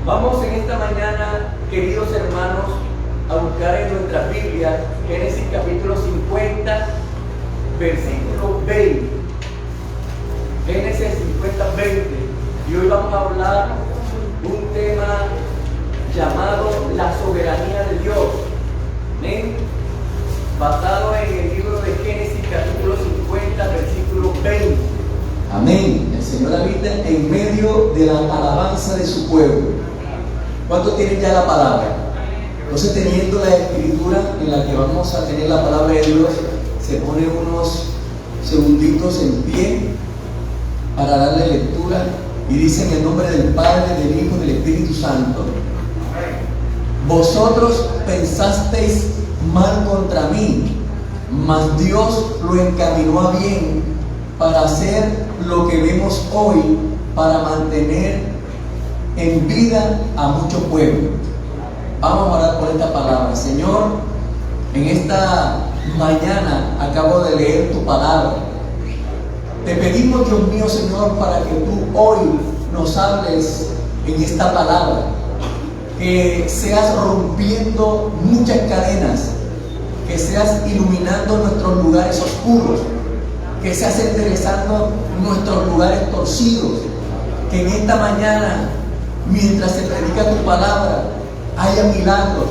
Vamos en esta mañana, queridos hermanos, a buscar en nuestra Biblia Génesis capítulo 50, versículo 20. Génesis 50, 20. Y hoy vamos a hablar un tema llamado la soberanía de Dios. ¿Amén? Basado en el libro de Génesis capítulo 50, versículo 20. Amén. El Señor habita en medio de la alabanza de su pueblo. ¿Cuántos tienen ya la palabra? Entonces, teniendo la escritura en la que vamos a tener la palabra de Dios, se pone unos segunditos en pie para darle lectura y dice en el nombre del Padre, del Hijo y del Espíritu Santo: vosotros pensasteis mal contra mí, mas Dios lo encaminó a bien para hacer lo que vemos hoy, para mantener en vida a mucho pueblo. Vamos a orar por esta palabra. Señor, en esta mañana acabo de leer tu palabra. Te pedimos, Dios mío, Señor, para que tú hoy nos hables en esta palabra, que seas rompiendo muchas cadenas, que seas iluminando nuestros lugares oscuros, que seas enderezando nuestros lugares torcidos, que en esta mañana, mientras se predica tu palabra, haya milagros,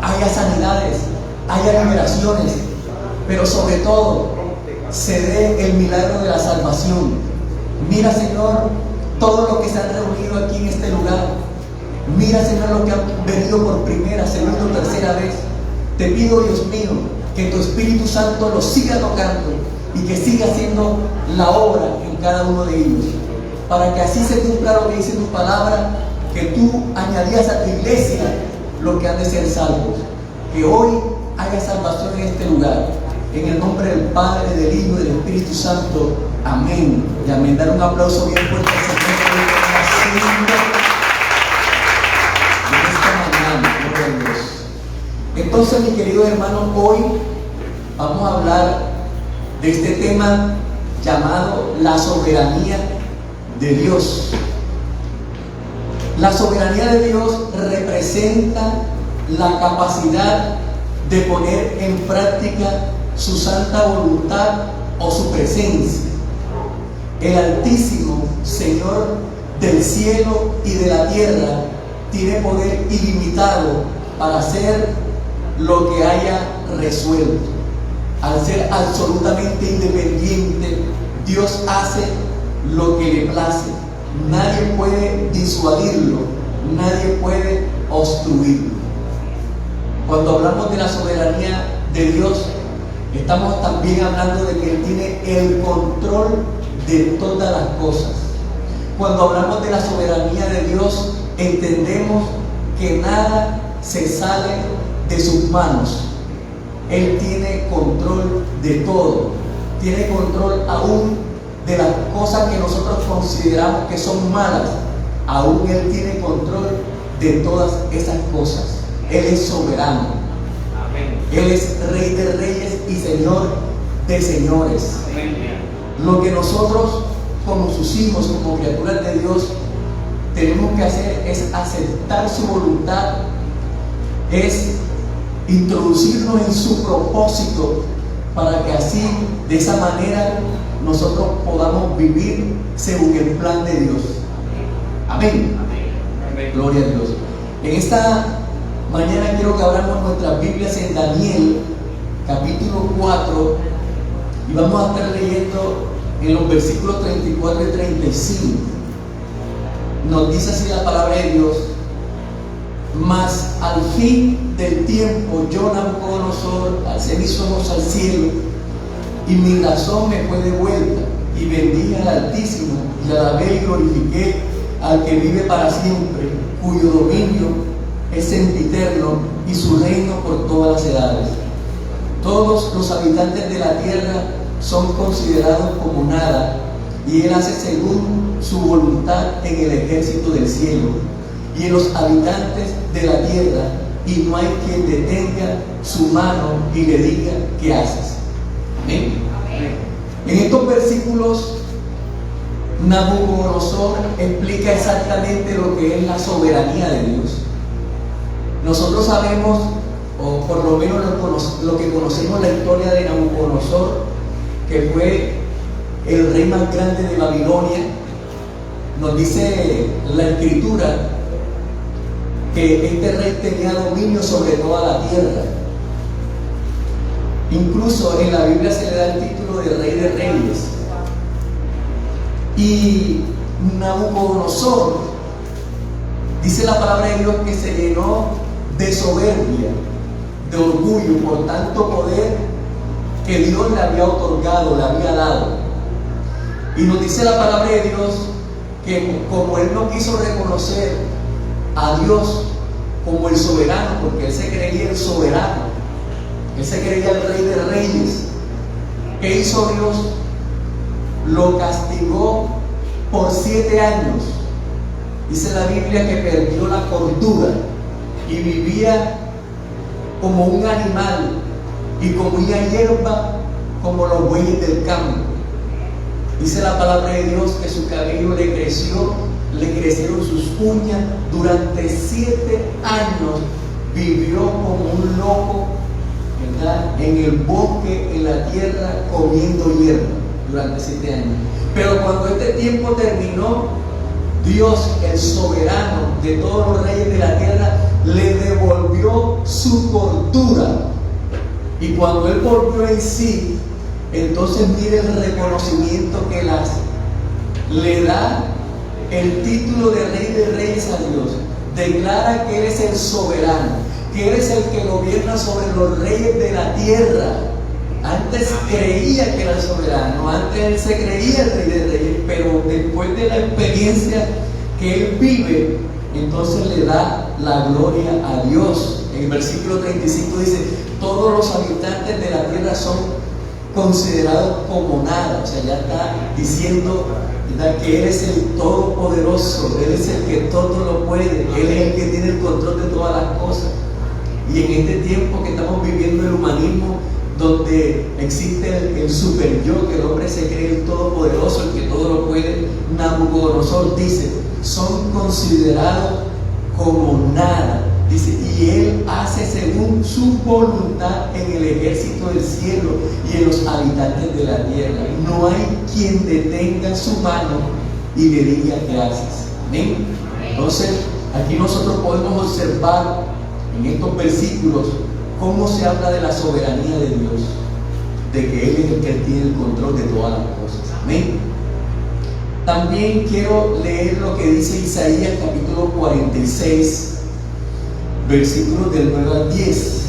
haya sanidades, haya liberaciones, pero sobre todo se dé el milagro de la salvación. Mira, Señor, todos los que se han reunido aquí en este lugar. Mira, Señor, los que han venido por primera, segunda o tercera vez. Te pido, Dios mío, que tu Espíritu Santo los siga tocando y que siga haciendo la obra en cada uno de ellos, para que así se cumpla lo que dice tu palabra, que tú añadías a tu iglesia lo que han de ser salvos. Que hoy haya salvación en este lugar, en el nombre del Padre, del Hijo y del Espíritu Santo. Amén y amén. Dar un aplauso bien fuerte al Señor en esta mañana, gloria a Dios. Entonces, mis queridos hermanos, hoy vamos a hablar de este tema llamado la soberanía de Dios. La soberanía de Dios representa la capacidad de poner en práctica su santa voluntad o su presencia. El Altísimo Señor del cielo y de la tierra tiene poder ilimitado para hacer lo que haya resuelto. Al ser absolutamente independiente, Dios hace lo que le place. Nadie puede disuadirlo, nadie puede obstruirlo. Cuando hablamos de la soberanía de Dios, estamos también hablando de que Él tiene el control de todas las cosas. Cuando hablamos de la soberanía de Dios, entendemos que nada se sale de sus manos. Él tiene control de todo, tiene control aún de las cosas que nosotros consideramos que son malas. Aún Él tiene control de todas esas cosas. Él es soberano. Amén. Él es Rey de reyes y Señor de señores. Amén. Lo que nosotros, como sus hijos, como criaturas de Dios, tenemos que hacer es aceptar su voluntad, es introducirnos en su propósito, para que así, de esa manera, nosotros podamos vivir según el plan de Dios. Amén. Amén. Gloria a Dios. En esta mañana quiero que abramos nuestras Biblias en Daniel, capítulo 4, y vamos a estar leyendo en los versículos 34 y 35. Nos dice así la palabra de Dios: mas al fin del tiempo, yo, Nabucodonosor, alcé mis ojos al cielo, y mi razón me fue devuelta, y bendije al Altísimo, y alabé y glorifiqué al que vive para siempre, cuyo dominio es sempiterno, y su reino por todas las edades. Todos los habitantes de la tierra son considerados como nada, y Él hace según su voluntad en el ejército del cielo y en los habitantes de la tierra, y no hay quien detenga su mano y le diga: ¿qué haces? Amén. En estos versículos Nabucodonosor explica exactamente lo que es la soberanía de Dios. Nosotros sabemos, o por lo menos lo que conocemos la historia de Nabucodonosor, que fue el rey más grande de Babilonia. Nos dice la escritura que este rey tenía dominio sobre toda la tierra. Incluso en la Biblia se le da el título de Rey de Reyes. Y Nabucodonosor, dice la palabra de Dios, que se llenó de soberbia, de orgullo, por tanto poder que Dios le había otorgado, le había dado. Y nos dice la palabra de Dios que como él no quiso reconocer a Dios como el soberano, porque él se creía el soberano, él se creía el Rey de Reyes, ¿qué hizo Dios? Lo castigó por 7 años. Dice la Biblia que perdió la cordura y vivía como un animal y comía hierba como los bueyes del campo. Dice la palabra de Dios que su cabello le crecieron sus uñas. Durante 7 años vivió como un loco, ¿verdad?, en el bosque, en la tierra, comiendo hierba durante 7 años. Pero cuando este tiempo terminó, Dios, el soberano de todos los reyes de la tierra, le devolvió su cordura. Y cuando él volvió en sí, entonces mire el reconocimiento que le da el título de Rey de Reyes a Dios. Declara que Él es el soberano, que Él es el que gobierna sobre los reyes de la tierra. Antes creía que era el soberano, antes él se creía el Rey de Reyes, pero después de la experiencia que él vive, entonces le da la gloria a Dios. En el versículo 35 dice: todos los habitantes de la tierra son considerados como nada. O sea, ya está diciendo, ¿verdad?, que Él es el todopoderoso, Él es el que todo lo puede, Él es el que tiene el control de todas las cosas. Y en este tiempo que estamos viviendo el humanismo, donde existe el super yo, que el hombre se cree el todopoderoso, el que todo lo puede, Nabucodonosor dice: son considerados como nada. Dice: y Él hace según su voluntad en el ejército del cielo y en los habitantes de la tierra. No hay quien detenga su mano y le diga gracias. Amén. Entonces, aquí nosotros podemos observar en estos versículos cómo se habla de la soberanía de Dios, de que Él es el que tiene el control de todas las cosas. Amén. También quiero leer lo que dice Isaías capítulo 46, versículos del 9 al 10.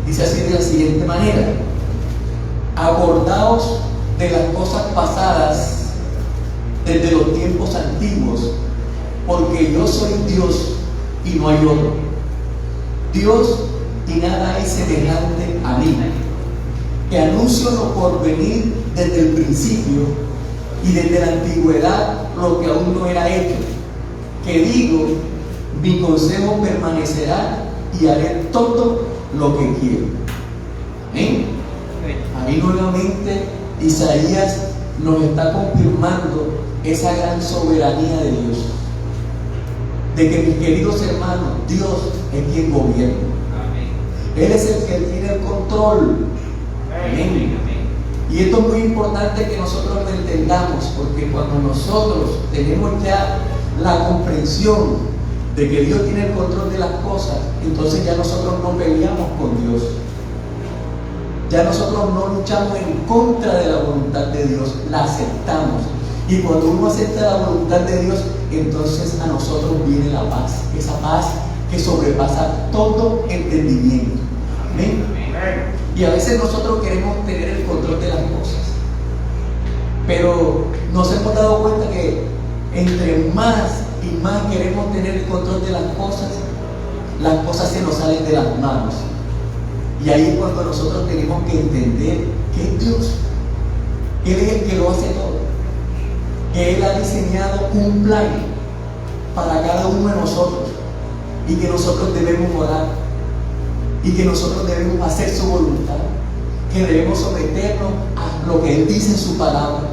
Dice así de la siguiente manera: acordaos de las cosas pasadas desde los tiempos antiguos, porque yo soy Dios y no hay otro, Dios y nada hay semejante a mí, que anuncio lo por venir desde el principio y desde la antigüedad lo que aún no era hecho, que digo: mi consejo permanecerá y haré todo lo que quiero. ¿Amén? Ahí nuevamente Isaías nos está confirmando esa gran soberanía de Dios, de que, mis queridos hermanos, Dios es quien gobierna. Él es el que tiene el control. Amén. Y esto es muy importante que nosotros lo entendamos, porque cuando nosotros tenemos ya la comprensión de que Dios tiene el control de las cosas, entonces ya nosotros no peleamos con Dios, ya nosotros no luchamos en contra de la voluntad de Dios, la aceptamos. Y cuando uno acepta la voluntad de Dios, entonces a nosotros viene la paz, esa paz que sobrepasa todo entendimiento. Amén. Y a veces nosotros queremos tener el control de las cosas, pero nos hemos dado cuenta que entre más y más queremos tener el control de las cosas se nos salen de las manos. Y ahí es cuando nosotros tenemos que entender que es Dios, Él es el que lo hace todo, que Él ha diseñado un plan para cada uno de nosotros, y que nosotros debemos orar, y que nosotros debemos hacer su voluntad, que debemos someternos a lo que Él dice en su palabra,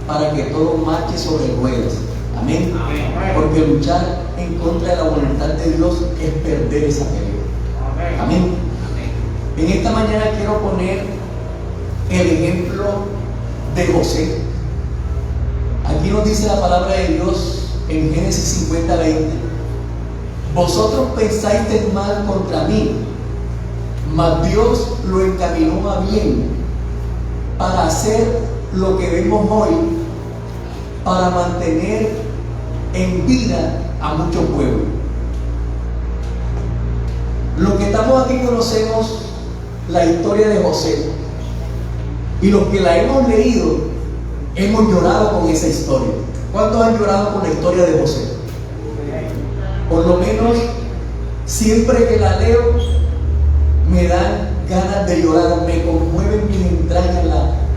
para que todo marche sobre ruedas. Amén. Amén. Porque luchar en contra de la voluntad de Dios es perder esa pelea. Amén. En esta mañana quiero poner el ejemplo de José. Aquí nos dice la palabra de Dios en Génesis 50:20: vosotros pensasteis mal contra mí, mas Dios lo encaminó a bien para hacer lo que vemos hoy, para mantener en vida a muchos pueblos. Los que estamos aquí conocemos la historia de José, y los que la hemos leído hemos llorado con esa historia. ¿Cuántos han llorado con la historia de José? Por lo menos siempre que la leo me dan ganas de llorar, me conmueven mis entrañas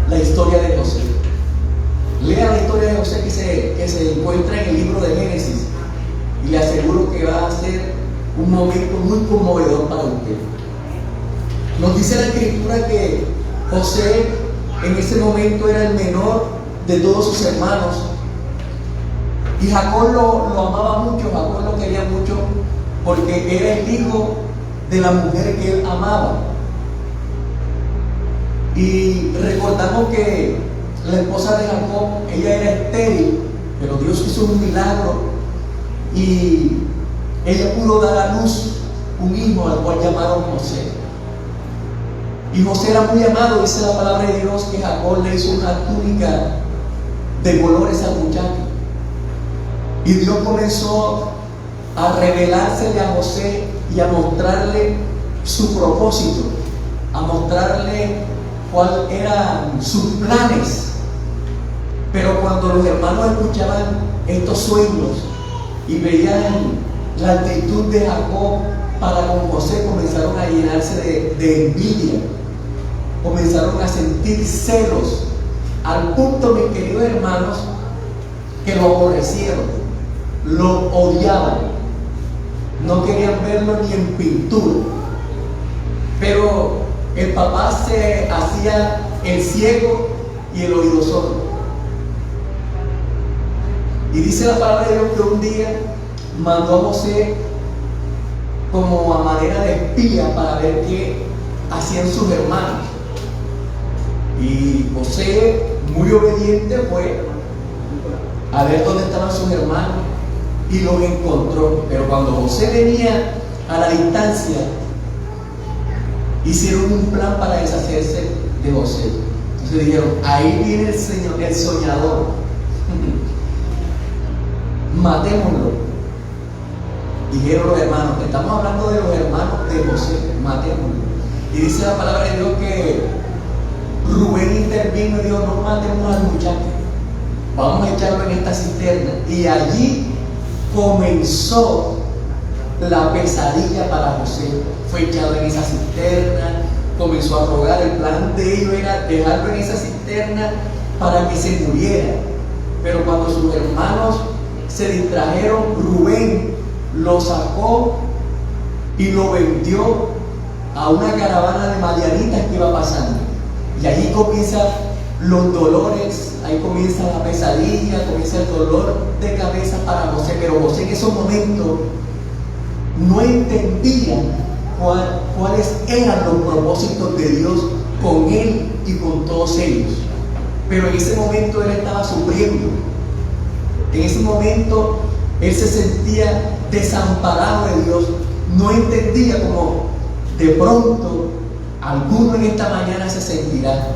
la historia de José. Lea la historia de José que se encuentra en el libro de Génesis, y le aseguro que va a ser un momento muy conmovedor para usted. Nos dice la Escritura que José en ese momento era el menor de todos sus hermanos, y Jacob lo amaba mucho, Jacob lo quería mucho, porque era el hijo de la mujer que él amaba. Y recordamos que la esposa de Jacob, ella era estéril, pero Dios hizo un milagro y ella pudo dar a luz un hijo al cual llamaron José. Y José era muy amado, dice la palabra de Dios, que Jacob le hizo una túnica de colores al muchacho. Y Dios comenzó a revelársele a José y a mostrarle su propósito, a mostrarle cuáles eran sus planes. Pero cuando los hermanos escuchaban estos sueños y veían la actitud de Jacob para con José, comenzaron a llenarse de envidia, comenzaron a sentir celos, al punto, mis queridos hermanos, que lo aborrecieron, lo odiaban, no querían verlo ni en pintura. Pero el papá se hacía el ciego y el oído sordo. Y dice la palabra de Dios que un día mandó a José como a manera de espía para ver qué hacían sus hermanos. Y José, muy obediente, fue a ver dónde estaban sus hermanos y los encontró. Pero cuando José venía a la distancia, hicieron un plan para deshacerse de José. Entonces dijeron: ahí viene el Señor, el soñador, matémoslo. Dijeron los hermanos, estamos hablando de los hermanos de José, matémoslo. Y dice la palabra de Dios que Rubén intervino y dijo: no matemos al muchacho, vamos a echarlo en esta cisterna. Y allí comenzó la pesadilla para José. Fue echado en esa cisterna, comenzó a rogar. El plan de ellos era dejarlo en esa cisterna para que se muriera. Pero cuando sus hermanos se distrajeron, Rubén lo sacó y lo vendió a una caravana de madianitas que iba pasando. Y allí comienzan los dolores, ahí comienza la pesadilla, comienza el dolor de cabeza para José. Pero José en esos momentos no entendía cuáles eran los propósitos de Dios con él y con todos ellos. Pero en ese momento él estaba sufriendo. En ese momento él se sentía desamparado de Dios. No entendía, como de pronto alguno en esta mañana se sentirá.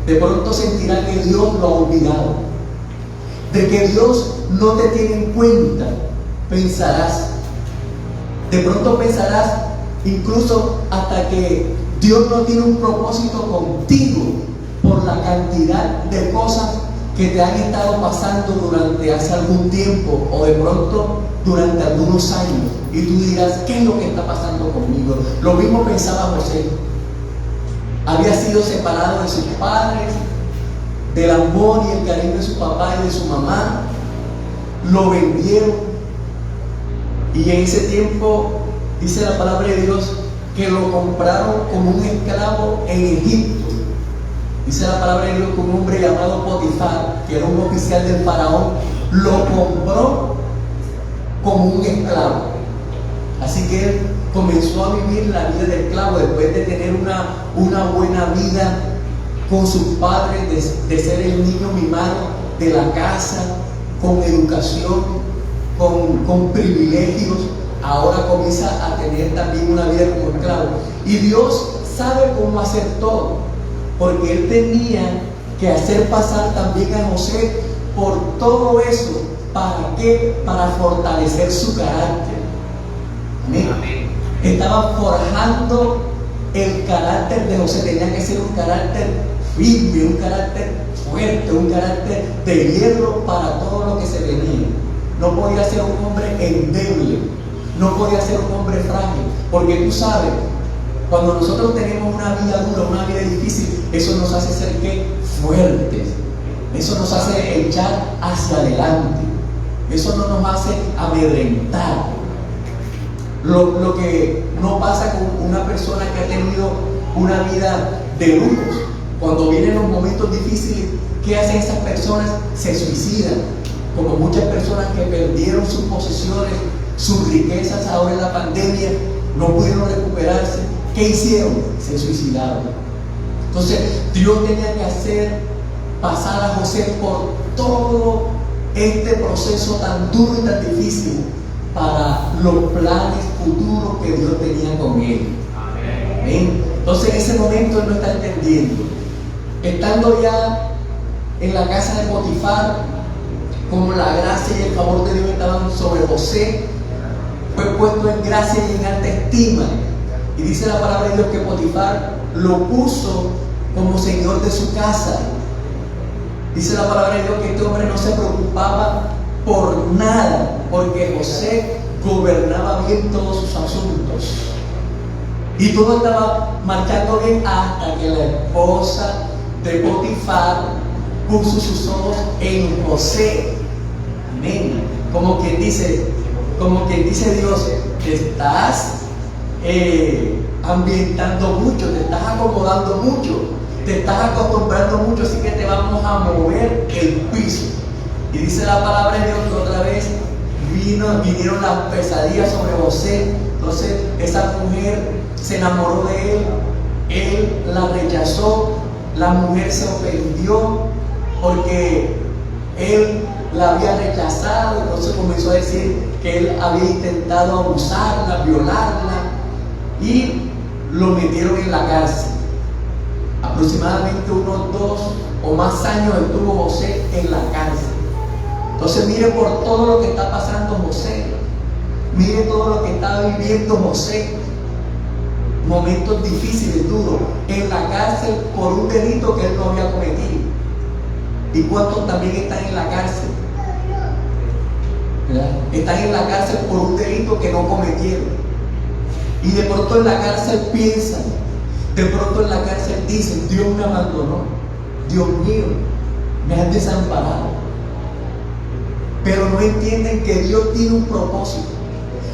De pronto sentirá que Dios lo ha olvidado, de que Dios no te tiene en cuenta. Pensarás, de pronto pensarás incluso hasta que Dios no tiene un propósito contigo por la cantidad de cosas que te han estado pasando durante hace algún tiempo, o de pronto durante algunos años, y tú dirás: ¿qué es lo que está pasando conmigo? Lo mismo pensaba José. Había sido separado de sus padres, del amor y el cariño de su papá y de su mamá. Lo vendieron, y en ese tiempo dice la palabra de Dios que lo compraron como un esclavo en Egipto. Dice la palabra de Dios que un hombre llamado Potifar, que era un oficial del faraón, lo compró como un esclavo. Así que él comenzó a vivir la vida de esclavo después de tener una buena vida con sus padres, de ser el niño mimado de la casa, con educación, con privilegios. Ahora comienza a tener también una vida como esclavo. Y Dios sabe cómo hacer todo, porque Él tenía que hacer pasar también a José por todo eso. ¿Para qué? Para fortalecer su carácter. Amén. Amén. Estaba forjando el carácter de José. Tenía que ser un carácter firme, un carácter fuerte, un carácter de hierro para todo lo que se venía. No podía ser un hombre endeble, no podía ser un hombre frágil, porque tú sabes, cuando nosotros tenemos una vida dura, una vida difícil, eso nos hace ser ¿qué? Fuertes. Eso nos hace echar hacia adelante. Eso no nos hace amedrentar. Lo que no pasa con una persona que ha tenido una vida de lujos. Cuando vienen los momentos difíciles, ¿qué hacen esas personas? Se suicidan. Como muchas personas que perdieron sus posesiones, sus riquezas ahora en la pandemia, no pudieron recuperarse. ¿Qué hicieron? Se suicidaron. Entonces Dios tenía que hacer pasar a José por todo este proceso tan duro y tan difícil para los planes futuros que Dios tenía con él. Amén. Entonces en ese momento él no está entendiendo. Estando ya en la casa de Potifar, como la gracia y el favor de Dios estaban sobre José, fue puesto en gracia y en alta estima. Y dice la palabra de Dios que Potifar lo puso como señor de su casa. Dice la palabra de Dios que este hombre no se preocupaba por nada, porque José gobernaba bien todos sus asuntos. Y todo estaba marchando bien hasta que la esposa de Potifar puso sus ojos en José. Amén. Como quien dice Dios, te estás ambientando mucho, te estás acomodando mucho, te estás acostumbrando mucho, así que te vamos a mover el piso. Y dice la palabra de Dios que otra vez vinieron las pesadillas sobre José. Entonces esa mujer se enamoró de él la rechazó, la mujer se ofendió porque él la había rechazado. Entonces comenzó a decir que él había intentado abusarla, violarla, y lo metieron en la cárcel. Aproximadamente unos 2 o más años estuvo José en la cárcel. Entonces mire por todo lo que está pasando José, mire todo lo que está viviendo José, momentos difíciles, duros, en la cárcel por un delito que él no había cometido. ¿Y cuántos también están en la cárcel? ¿Verdad? Están en la cárcel por un delito que no cometieron. Y de pronto en la cárcel piensan, de pronto en la cárcel dicen: Dios me abandonó, Dios mío, me has desamparado. Pero no entienden que Dios tiene un propósito,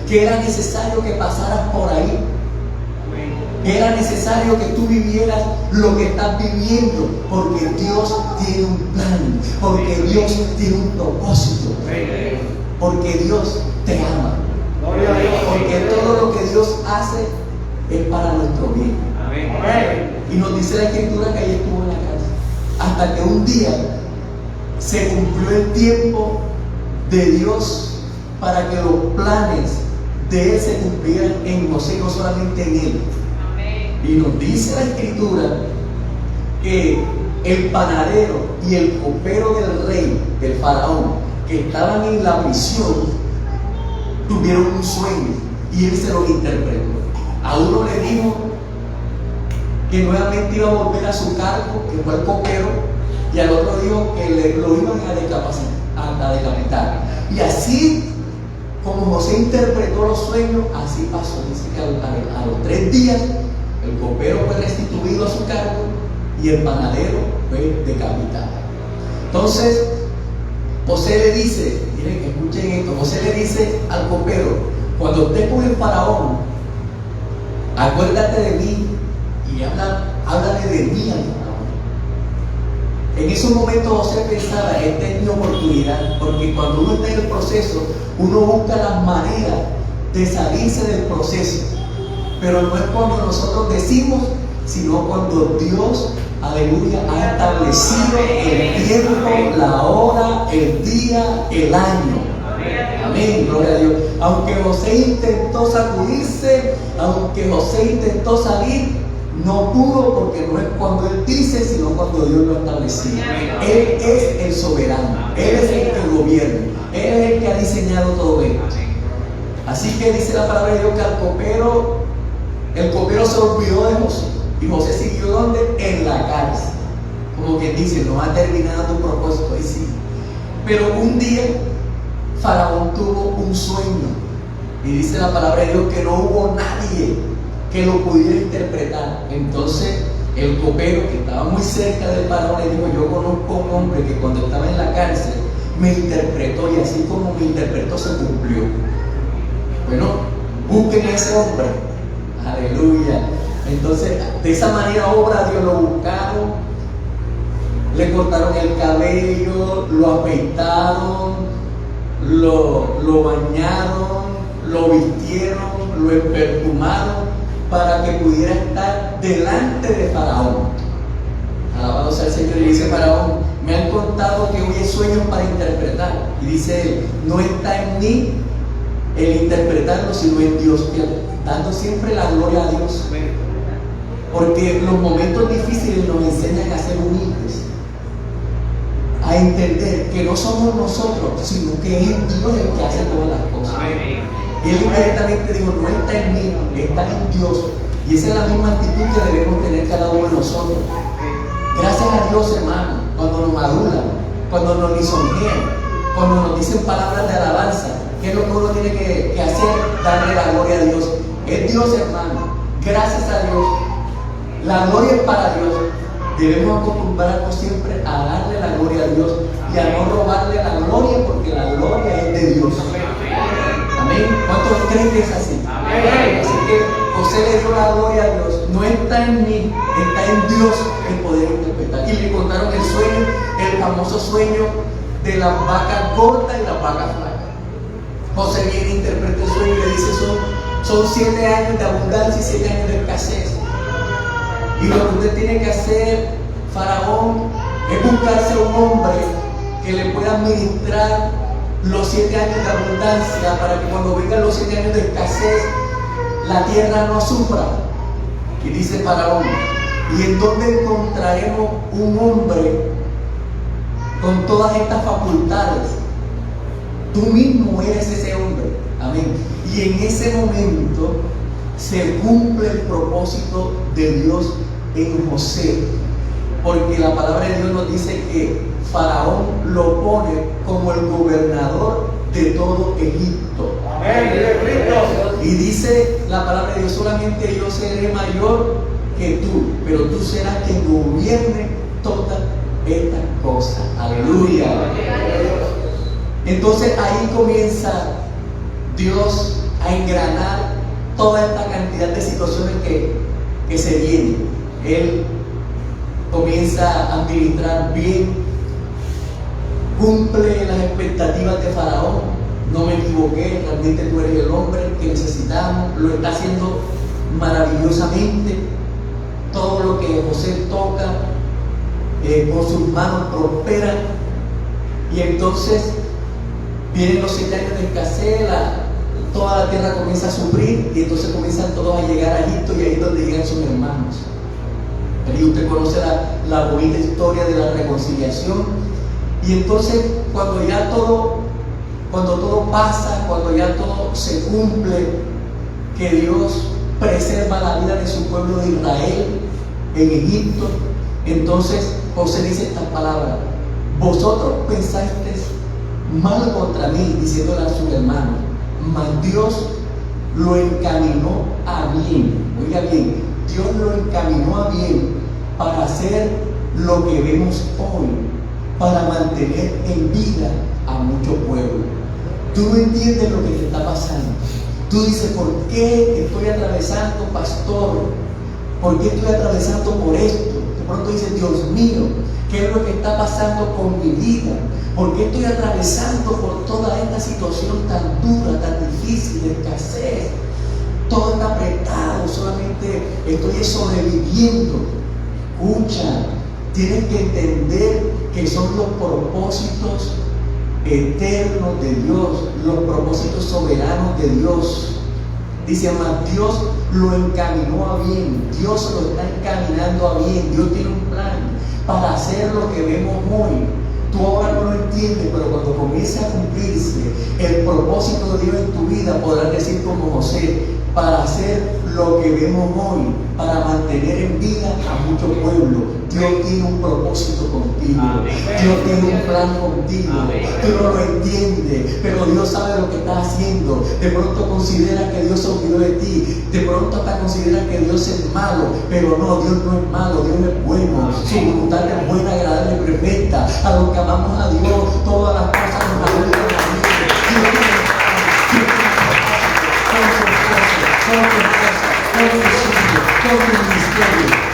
que era necesario que pasaras por ahí, que era necesario que tú vivieras lo que estás viviendo, porque Dios tiene un plan, porque Dios tiene un propósito, porque Dios te ama, porque todo lo que Dios hace es para nuestro bien. Y nos dice la Escritura que ahí estuvo en la cárcel hasta que un día se cumplió el tiempo de Dios para que los planes de Él se cumplieran en José, no solamente en Él. Y nos dice la Escritura que el panadero y el copero del rey, del faraón, que estaban en la prisión, tuvieron un sueño y él se lo interpretó. A uno le dijo que nuevamente iba a volver a su cargo, que fue el copero, y al otro dijo que lo iban a decapitar. Y así como José interpretó los sueños, así pasó. Dice que a los 3 días el copero fue restituido a su cargo y el panadero fue decapitado. Entonces José le dice, miren, escuchen esto, José le dice al copero: cuando estés con el faraón, acuérdate de mí y háblale de mí al faraón. En esos momentos José pensaba, esta es mi oportunidad, porque cuando uno está en el proceso, uno busca las maneras de salirse del proceso. Pero no es cuando nosotros decimos, sino cuando Dios, aleluya, ha establecido el tiempo, la hora, el día, el año. Amén, gloria a Dios. Aunque José intentó sacudirse, aunque José intentó salir, no pudo, porque no es cuando él dice, sino cuando Dios lo estableció. Él es el soberano, Él es el que gobierna, Él es el que ha diseñado todo esto. Así que dice la palabra de Dios que el copero se olvidó de José. Y José siguió ¿dónde? En la cárcel. Como quien dice, no ha terminado tu propósito, ahí sí. Pero un día Faraón tuvo un sueño. Y dice la palabra de Dios que no hubo nadie que lo pudiera interpretar. Entonces el copero, que estaba muy cerca del faraón, le dijo: yo conozco a un hombre que cuando estaba en la cárcel me interpretó, y así como me interpretó se cumplió. Bueno, busquen a ese hombre. Aleluya. Entonces de esa manera obra Dios, lo buscaron, le cortaron el cabello, lo afeitaron, lo bañaron, lo vistieron, lo perfumaron para que pudiera estar delante de Faraón. Alabado sea el Señor. Y dice Faraón: me han contado que hoy hay sueños para interpretar. Y dice él: no está en mí el interpretarlo, sino en Dios, dando siempre la gloria a Dios. Porque los momentos difíciles nos enseñan a ser humildes, a entender que no somos nosotros, sino que es Dios el que hace todas las cosas. Él inmediatamente dijo: no está en mí, está en Dios. Y esa es la misma actitud que debemos tener cada uno de nosotros. Gracias a Dios, hermano, cuando nos adulan, cuando nos lisonjean, cuando nos dicen palabras de alabanza, ¿qué es lo que uno tiene que hacer? Darle la gloria a Dios. Es Dios, hermano. Gracias a Dios. La gloria es para Dios. Debemos acostumbrarnos siempre a darle la gloria a Dios y a no robarle la gloria, porque la gloria es de Dios. Amén. ¿Cuántos creen que es así? Amén. Así que José le dio la gloria a Dios. No está en mí, está en Dios el poder interpretar. Y le contaron el sueño, el famoso sueño de las vacas gordas y las vacas flacas. José viene, interpreta el sueño y le dice: son 7 años de abundancia y 7 años de escasez. Y lo que usted tiene que hacer, Faraón, es buscarse un hombre que le pueda administrar los 7 años de abundancia, para que cuando vengan los 7 años de escasez, la tierra no sufra. Y dice Faraón: ¿y en dónde encontraremos un hombre con todas estas facultades? Tú mismo eres ese hombre. Amén. Y en ese momento se cumple el propósito de Dios en José, porque la palabra de Dios nos dice que Faraón lo pone como el gobernador de todo Egipto. Amén. Y dice la palabra de Dios: solamente yo seré mayor que tú, pero tú serás quien gobierne todas estas cosas. Aleluya. Entonces ahí comienza Dios a engranar toda esta cantidad de situaciones que se vienen. Él comienza a administrar bien, cumple las expectativas de Faraón. No me equivoqué, realmente tú eres el hombre que necesitamos. Lo está haciendo maravillosamente. Todo lo que José toca con sus manos prospera. Y entonces vienen los 7 años de escasez, toda la tierra comienza a sufrir, y entonces comienzan todos a llegar a Egipto, y ahí es donde llegan sus hermanos. Y usted conoce la bonita historia de la reconciliación. Y entonces cuando todo pasa, cuando ya todo se cumple, que Dios preserva la vida de su pueblo de Israel en Egipto, entonces José dice estas palabras: vosotros pensasteis mal contra mí, diciéndole a sus hermanos, mas Dios lo encaminó a bien. Oiga bien, Dios lo encaminó a bien para hacer lo que vemos hoy, para mantener en vida a mucho pueblo. Tú no entiendes lo que te está pasando. Tú dices: ¿por qué estoy atravesando, pastor? ¿Por qué estoy atravesando por esto? De pronto dices: Dios mío, ¿Qué es lo que está pasando con mi vida? ¿Por qué estoy atravesando por toda esta situación tan dura, tan difícil, de escasez? Todo está apretado, solamente estoy sobreviviendo. Escucha, tienes que entender que son los propósitos eternos de Dios, los propósitos soberanos de Dios. Dice, más Dios lo encaminó a bien, Dios lo está encaminando a bien. Dios tiene un plan para hacer lo que vemos hoy. Tú ahora no lo entiendes, pero cuando comience a cumplirse el propósito de Dios en tu vida, podrás decir como José, para hacer lo que vemos hoy, para mantener en vida a mucho pueblo. Dios tiene un propósito contigo. Amén. Dios tiene un plan contigo. Amén. Tú no lo entiendes, pero Dios sabe lo que está haciendo. De pronto considera que Dios se olvidó de ti. De pronto hasta considera que Dios es malo, pero no, Dios no es malo, Dios es bueno. Su voluntad es buena, agradable y perfecta. A los que amamos a Dios, todas las cosas nos ayudan a bien. Dios tiene un plan, Dios tiene un propósito, con tu esposa, con tus hijos, con tu ministerio.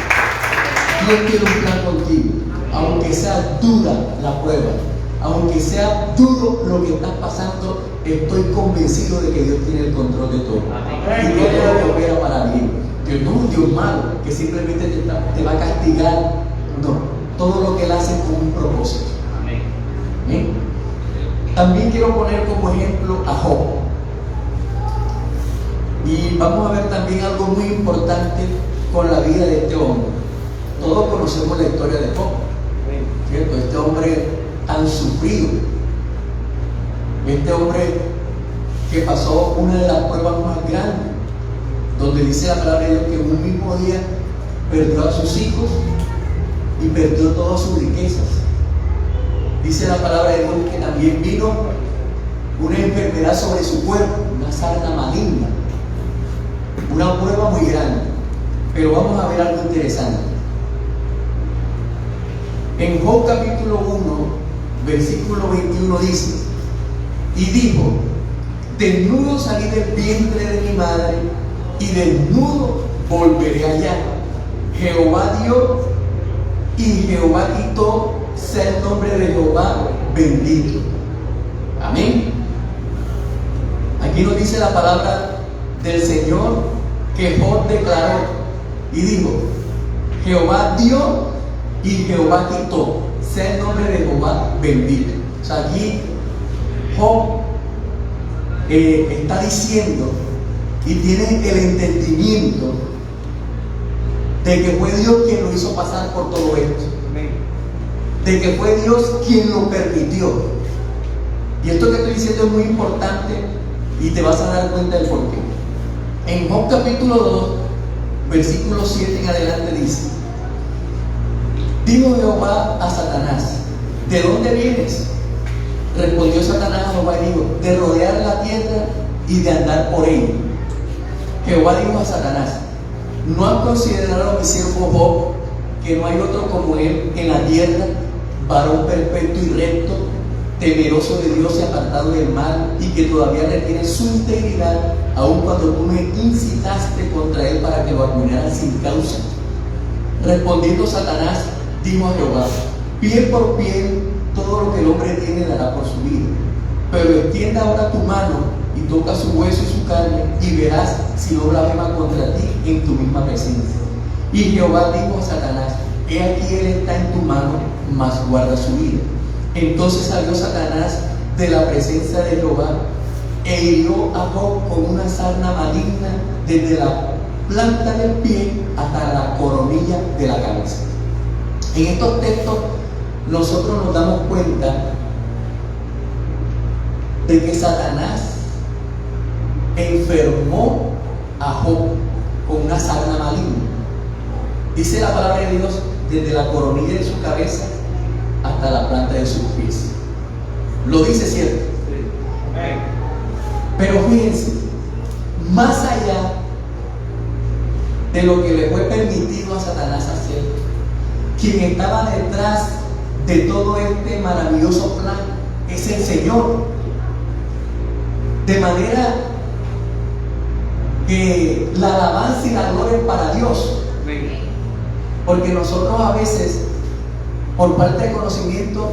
Dios tiene un plan contigo, aunque sea dura la prueba, aunque sea duro lo que estás pasando, estoy convencido de que Dios tiene el control de todo. Y que todo te opera para bien. Dios no es un Dios malo que simplemente te va a castigar. No, todo lo que Él hace es con un propósito. ¿Bien? También quiero poner como ejemplo a Job. Y vamos a ver también algo muy importante con la vida de este hombre. Todos conocemos la historia de Job, ¿cierto? Este hombre tan sufrido, este hombre que pasó una de las pruebas más grandes, donde dice la palabra de Dios que en un mismo día perdió a sus hijos y perdió todas sus riquezas. Dice la palabra de Dios que también vino una enfermedad sobre su cuerpo, una sarna maligna, una prueba muy grande. Pero vamos a ver algo interesante. En Job capítulo 1, versículo 21 dice, y dijo, desnudo salí del vientre de mi madre, y desnudo volveré allá. Jehová dio, y Jehová quitó, sea el nombre de Jehová bendito. Amén. Aquí nos dice la palabra del Señor que Job declaró y dijo, Jehová dio y Jehová quitó, sea el nombre de Jehová bendito. O sea, aquí Job está diciendo y tiene el entendimiento de que fue Dios quien lo hizo pasar por todo esto, de que fue Dios quien lo permitió. Y esto que estoy diciendo es muy importante y te vas a dar cuenta del porqué. En Job capítulo 2, versículo 7 en adelante dice, dijo Jehová a Satanás, ¿de dónde vienes? Respondió Satanás a Jehová y dijo, de rodear la tierra y de andar por ella. Jehová dijo a Satanás, ¿no has considerado a mi siervo Job, que no hay otro como él en la tierra, varón perfecto y recto, temeroso de Dios y apartado del mal, y que todavía retiene su integridad, aun cuando tú me incitaste contra él para que lo arruinara sin causa? Respondiendo Satanás, dijo a Jehová, piel por piel, todo lo que el hombre tiene dará por su vida. Pero extienda ahora tu mano y toca su hueso y su carne, y verás si no blasfema contra ti en tu misma presencia. Y Jehová dijo a Satanás, he aquí él está en tu mano, mas guarda su vida. Entonces salió Satanás de la presencia de Jehová e hirió a Job con una sarna maligna desde la planta del pie hasta la coronilla de la cabeza. En estos textos nosotros nos damos cuenta de que Satanás enfermó a Job con una sarna maligna. Dice la palabra de Dios, desde la coronilla de su cabeza hasta la planta de sus pies. Lo dice, ¿cierto? Pero fíjense, más allá de lo que le fue permitido a Satanás hacer, quien estaba detrás de todo este maravilloso plan es el Señor. De manera que la alabanza y la gloria es para Dios. Porque nosotros a veces por falta de conocimiento,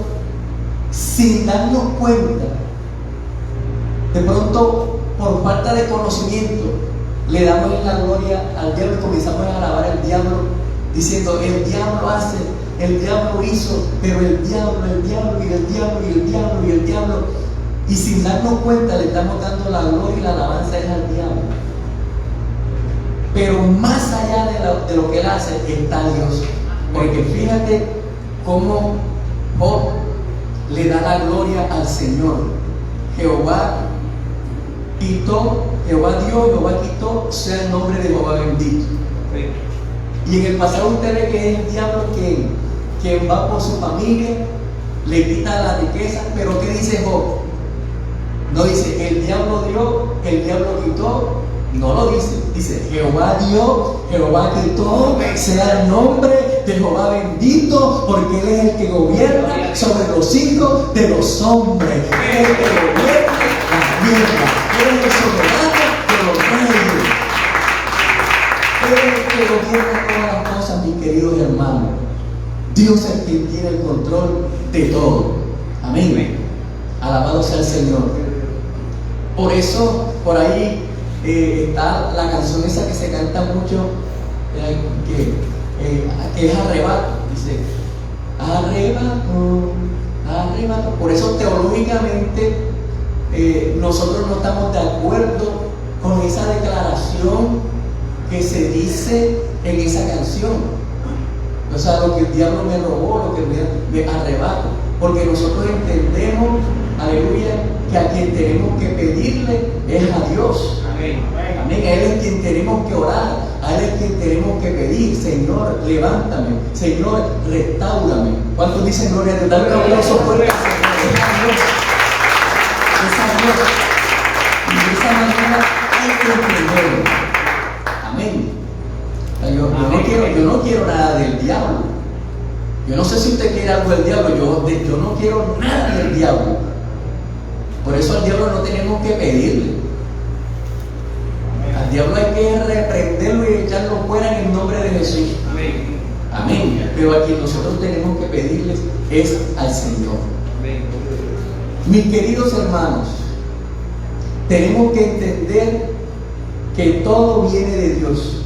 sin darnos cuenta, de pronto por falta de conocimiento, le damos la gloria al diablo y comenzamos a alabar al diablo, diciendo: el diablo hace, el diablo hizo, pero el diablo, y el diablo, y el diablo, y el diablo. Y sin darnos cuenta le estamos dando la gloria y la alabanza es al diablo. Pero más allá de lo que él hace está Dios. Porque fíjate cómo Job le da la gloria al Señor. Jehová dio, Jehová quitó, sea el nombre de Jehová bendito. Y en el pasado usted ve que es el diablo quien va por su familia, le quita la riqueza. Pero ¿qué dice Job? No dice el diablo dio, el diablo quitó. No lo dice. Dice: Jehová dio, Jehová quitó, sea el nombre de Jehová bendito, porque Él es el que gobierna sobre los hijos de los hombres. Él es el que gobierna la tierra. Él es el soberano de los reyes. Él es el que gobierna todas las cosas, mis queridos hermanos. Dios es quien tiene el control de todo. Amén. Alabado sea el Señor. Por eso, por ahí está la canción esa que se canta mucho, que es arrebato. Dice: arrebato, arrebato. Por eso teológicamente nosotros no estamos de acuerdo con esa declaración que se dice en esa canción. O sea, lo que el diablo me robó, lo que me arrebato. Porque nosotros entendemos, aleluya, que a quien tenemos que pedirle es a Dios. Amén. Amén. A Él es quien tenemos que orar, a Él es quien tenemos que pedir: Señor, levántame, Señor, restáurame. ¿Cuántos dicen gloria a Dios? Dale un aplauso fuerte al Señor. Es a Dios. Es a Dios. Y de esa manera hay que entenderlo. Amén. Yo no quiero nada del diablo. Yo no sé si usted quiere algo del diablo. Yo no quiero nada del diablo. Por eso al diablo no tenemos que pedirle. Al diablo hay que reprenderlo y echarlo fuera en el nombre de Jesús. Amén. Amén. Pero a quien nosotros tenemos que pedirles es al Señor. Amén. Mis queridos hermanos, tenemos que entender que todo viene de Dios.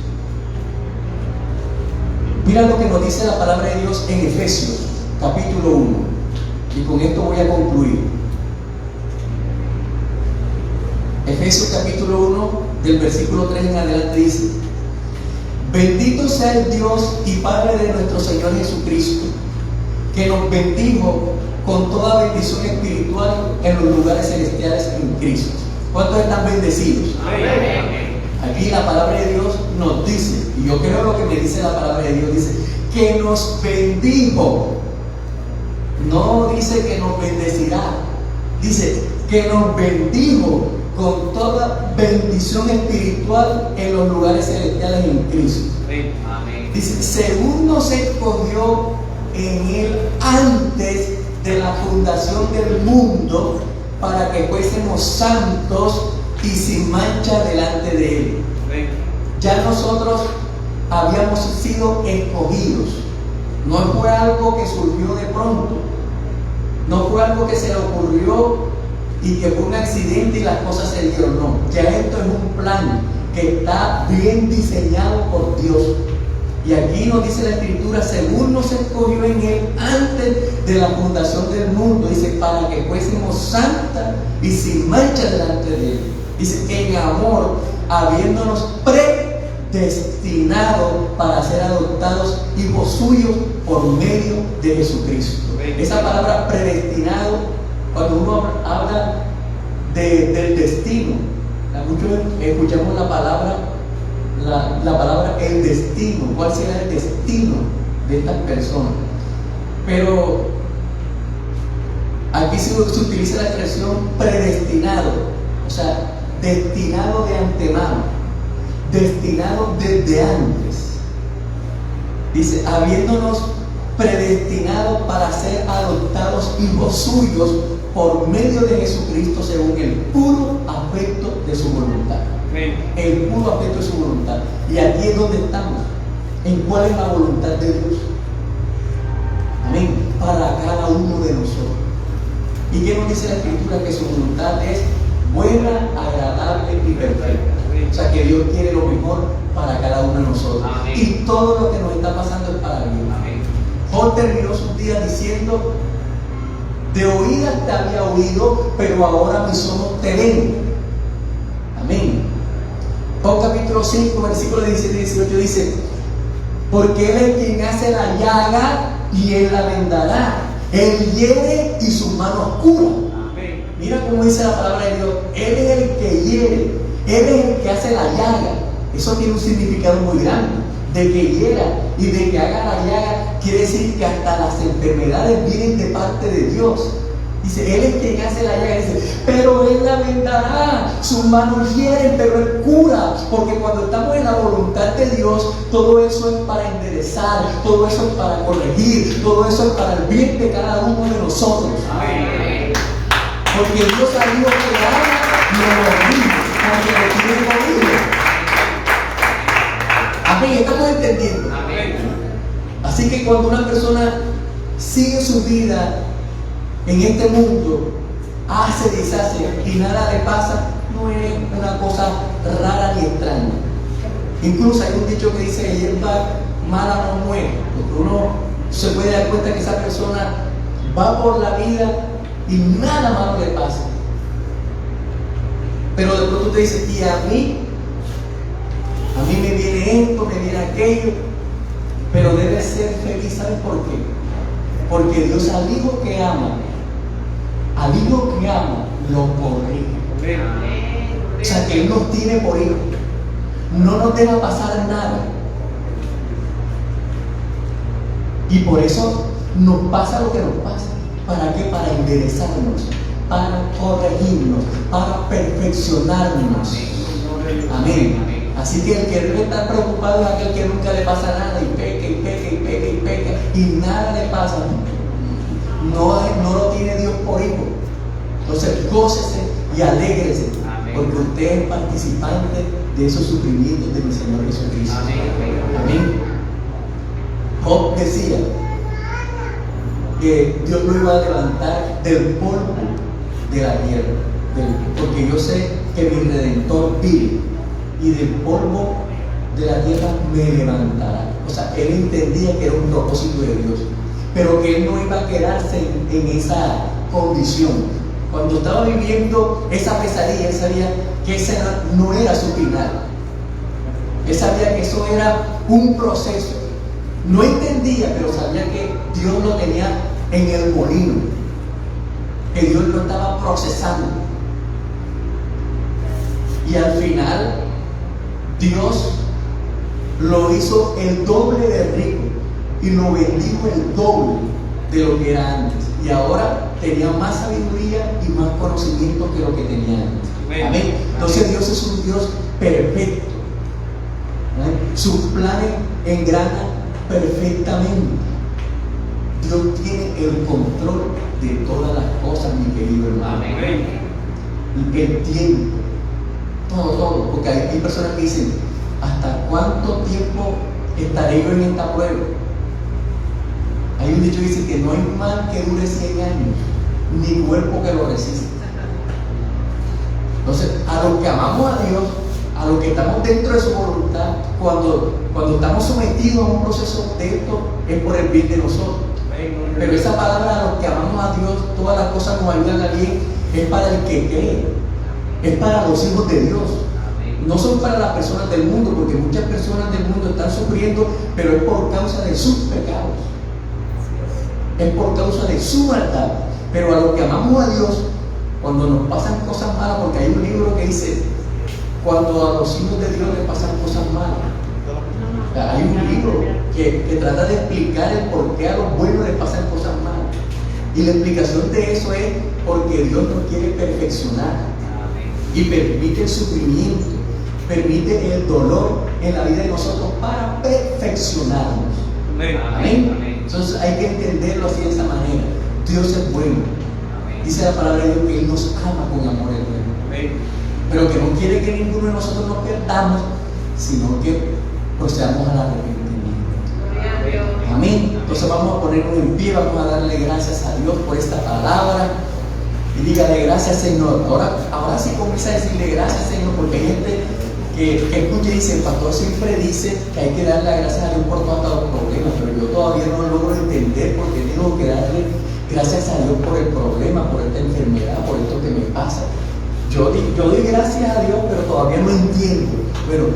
Mira lo que nos dice la palabra de Dios en Efesios, capítulo 1. Y con esto voy a concluir. Efesios capítulo 1, del versículo 3 en adelante dice: bendito sea el Dios y Padre de nuestro Señor Jesucristo, que nos bendijo con toda bendición espiritual en los lugares celestiales en Cristo. ¿Cuántos están bendecidos? Amén. Aquí la palabra de Dios nos dice, y yo creo lo que me dice la palabra de Dios, dice que nos bendijo. No dice que nos bendecirá, dice que nos bendijo con toda bendición espiritual en los lugares celestiales en Cristo. Amén. Dice: según nos escogió en Él antes de la fundación del mundo, para que fuésemos santos y sin mancha delante de Él. Amén. Ya nosotros habíamos sido escogidos. No fue algo que surgió de pronto. No fue algo que se le ocurrió y que fue un accidente y las cosas se dieron. No, ya esto es un plan que está bien diseñado por Dios. Y aquí nos dice la Escritura: según nos escogió en Él antes de la fundación del mundo, dice, para que fuésemos santas y sin mancha delante de Él. Dice: en amor, habiéndonos predestinado para ser adoptados hijos suyos por medio de Jesucristo. Esa palabra predestinado, cuando uno habla del destino, muchos escuchamos la palabra el destino. ¿Cuál será el destino de estas personas? Pero aquí se utiliza la expresión predestinado, o sea, destinado de antemano, destinado desde antes. Dice: habiéndonos predestinado para ser adoptados hijos suyos por medio de Jesucristo, según el puro afecto de su voluntad. El puro afecto de su voluntad. Y aquí es donde estamos. ¿En cuál es la voluntad de Dios? Amén. para cada uno de nosotros. ¿Y qué nos dice la Escritura? Que su voluntad es buena, agradable y perfecta. O sea, que Dios quiere lo mejor para cada uno de nosotros. Amén. Y todo lo que nos está pasando es para bien. Amén. Job terminó sus días diciendo: de oídas te había oído, pero ahora mis ojos te ven. Amén. Job capítulo 5, versículo 17 y 18 dice: porque Él es quien hace la llaga y Él la vendará. Él hiere y sus manos curan. Amén. Mira cómo dice la palabra de Dios. Él es el que hiere, Él es el que hace la llaga. Eso tiene un significado muy grande. De que hiera y de que haga la llaga quiere decir que hasta las enfermedades vienen de parte de Dios. Dice, Él es quien hace la llaga. Dice, pero Él la vendará. Sus manos hieren, pero Él cura. Porque cuando estamos en la voluntad de Dios, todo eso es para enderezar, todo eso es para corregir, todo eso es para el bien de cada uno de nosotros. Amén. Porque Dios ha dicho que haga lo corrige, aunque lo tiene corrido. Amén, estamos entendiendo. Amén. Así que cuando una persona sigue su vida en este mundo, hace, deshace y nada le pasa, no es una cosa rara ni extraña. Incluso hay un dicho que dice que hierba mala no muere, porque uno se puede dar cuenta que esa persona va por la vida y nada malo le pasa. Pero de pronto te dice, y a mí me viene esto, me viene aquello, pero debe ser feliz. ¿Sabes por qué? Porque Dios al hijo que ama, lo corrige. O sea, que Él nos tiene por hijo. No nos deja pasar nada. Y por eso nos pasa lo que nos pasa. ¿Para qué? Para enderezarnos, para corregirnos, para perfeccionarnos. Amén. Así que el que debe estar preocupado es aquel que nunca le pasa nada y peca y peca y peca y peca y nada le pasa. No lo tiene Dios por hijo. Entonces gócese y alégrese, porque usted es participante de esos sufrimientos de mi Señor Jesucristo. Amén. Job decía que Dios lo iba a levantar del polvo de la tierra, porque yo sé que mi Redentor vive y del polvo de la tierra me levantará. O sea, él entendía que era un propósito de Dios, pero que él no iba a quedarse en esa condición. Cuando estaba viviendo esa pesadilla, él sabía que ese no era su final. Él sabía que eso era un proceso. No entendía, pero sabía que Dios lo tenía en el molino, que Dios lo estaba procesando. Y al final, Dios lo hizo el doble de rico y lo bendijo el doble de lo que era antes. Y ahora tenía más sabiduría y más conocimiento que lo que tenía antes. Amén. Entonces Dios es un Dios perfecto. Sus planes engranan perfectamente. Dios tiene el control de todas las cosas, mi querido hermano. El tiempo, todo, porque hay personas que dicen, ¿hasta cuánto tiempo estaré yo en esta prueba? Hay un dicho que dice que no hay mal que dure 100 años, ni cuerpo que lo resista. Entonces, a los que amamos a Dios, a los que estamos dentro de su voluntad, cuando estamos sometidos a un proceso de esto, es por el bien de nosotros. Pero esa palabra, a los que amamos a Dios, todas las cosas nos ayudan a bien, es para el que cree, es para los hijos de Dios. No son para las personas del mundo, porque muchas personas del mundo están sufriendo, pero es por causa de sus pecados, es por causa de su maldad. Pero a los que amamos a Dios, cuando nos pasan cosas malas, porque hay un libro que dice, cuando a los hijos de Dios les pasan cosas malas, hay un libro que trata de explicar el por qué a los buenos les pasan cosas malas. Y la explicación de eso es porque Dios nos quiere perfeccionar y permite el sufrimiento, permite el dolor en la vida de nosotros para perfeccionarnos. Amén. Entonces hay que entenderlo así, de esa manera. Dios es bueno. Dice la palabra de Dios que Él nos ama con amor eterno, pero que no quiere que ninguno de nosotros nos perdamos, sino que procedamos al arrepentimiento. Amén. Entonces vamos a ponernos en pie, vamos a darle gracias a Dios por esta palabra. Y dígale gracias, Señor. Ahora sí comienza a decirle gracias, Señor, porque hay gente que escucha y dice: el pastor siempre dice que hay que darle gracias a Dios por todos los problemas, pero yo todavía no logro entender por qué tengo que darle gracias a Dios por el problema, por esta enfermedad, por esto que me pasa. Yo doy gracias a Dios, pero todavía no entiendo. Pero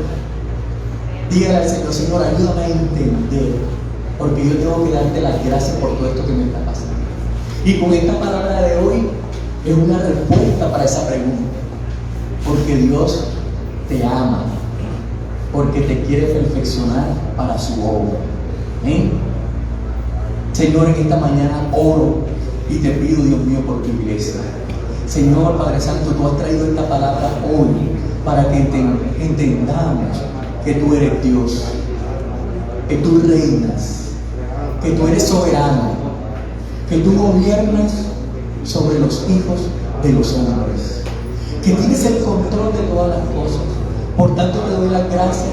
dígale al Señor: Señor, ayúdame a entender, porque yo tengo que darte las gracias por todo esto que me está pasando. Y con esta palabra de hoy es una respuesta para esa pregunta, porque Dios te ama, porque te quiere perfeccionar para su obra. ¿Amén? Señor, en esta mañana oro y te pido, Dios mío, por tu iglesia. Señor Padre Santo, tú has traído esta palabra hoy para que entendamos que tú eres Dios, que tú reinas, que tú eres soberano, que tú gobiernas sobre los hijos de los hombres, que tienes el control de todas las cosas. Por tanto te doy las gracias,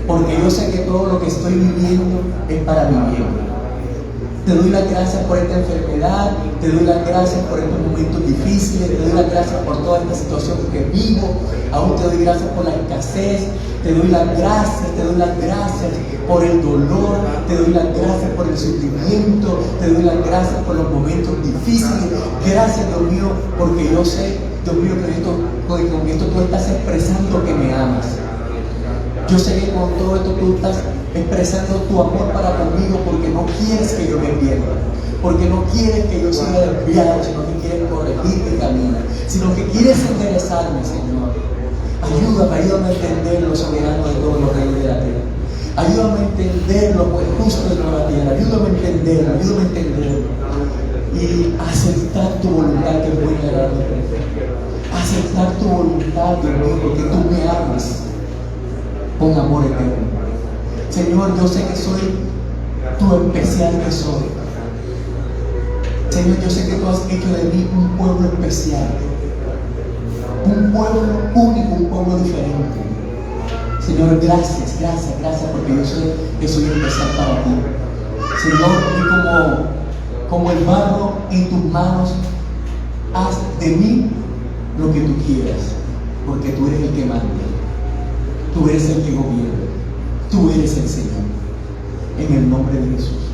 porque yo sé que todo lo que estoy viviendo es para mi bien. Te doy las gracias por esta enfermedad, te doy las gracias por estos momentos difíciles, te doy las gracias por toda esta situación que vivo, aún te doy gracias por la escasez, te doy las gracias por el dolor, te doy las gracias por el sufrimiento, te doy las gracias por los momentos difíciles. Gracias, Dios mío, porque yo sé, Dios mío, que con esto tú estás expresando que me amas. Yo sé que con todo esto tú estás expresando tu amor para conmigo, porque no quieres que yo me pierda, porque no quieres que yo siga desviado, sino que quieres corregir mi camino, sino que quieres enderezarme, Señor. Ayúdame a entender lo soberano de todos los reyes de la tierra. Ayúdame a entender lo justo de toda la tierra. Ayúdame a entenderlo. Y aceptar tu voluntad, que es buena y agradable. Aceptar tu voluntad, Dios mío, porque tú me amas con amor eterno. Señor, yo sé que soy tu especial tesoro. Señor, yo sé que tú has hecho de mí un pueblo especial, un pueblo único, un pueblo diferente. Señor, gracias, porque yo sé que soy especial para ti. Señor, y como el barro en tus manos, haz de mí lo que tú quieras, porque tú eres el que manda, tú eres el que gobierna, tú eres el Señor. En el nombre de Jesús.